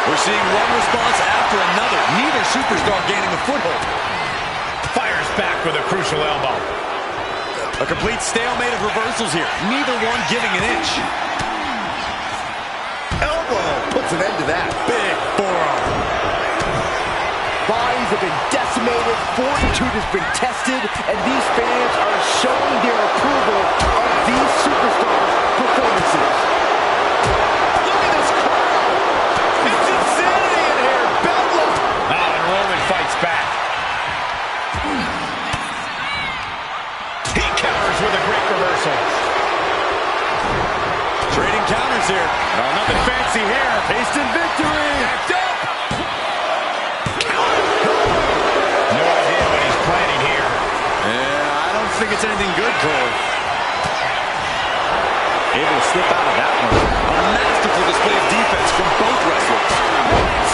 We're seeing one response after another. Neither superstar gaining a foothold. Fires back with a crucial elbow. A complete stalemate of reversals here. Neither one giving an inch. Elbow puts an end to that. Big forearm. Bodies have been decimated, fortitude has been tested, and these fans are showing their approval of these superstars' performances. Look at this crowd! It's insanity in here! Bedlam! And Roman fights back. He counters with a great reversal. Trading counters here. Nothing Tasting victory. Backed up. No idea what he's planning here. Yeah, I don't think it's anything good, Cole. Able to slip out of that one. A masterful display of defense from both wrestlers.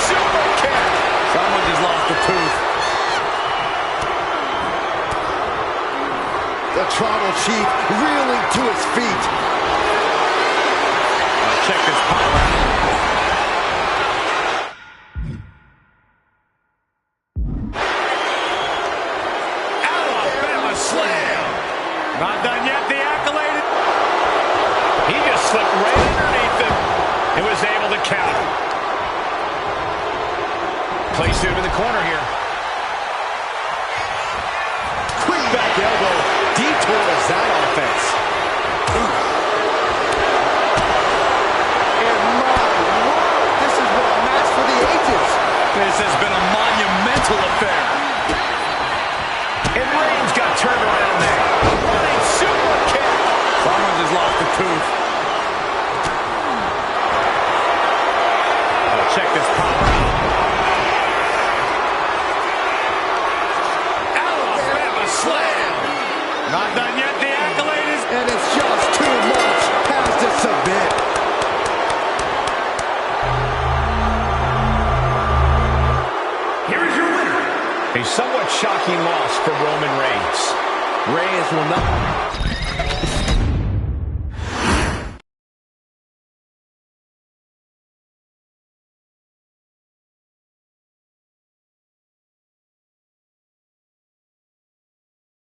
Super kick. Someone just lost a tooth. The Tribal Chief reeling to his feet. Check this power out. Alabama slam. Not done yet. The accolade. He just slipped right underneath him and was able to counter. Placed him in the corner here. Quick back elbow detours that offense. And my word, this has been a match for the ages. This has been a monumental affair. And Reigns got turned around there. Running super kick. Someone just lost a tooth. Check this power out. Alabama slam. Not done yet. The accolade is... And it's just too much. Has to submit. Here is your winner. A somewhat shocking loss for Roman Reigns. Reigns will not...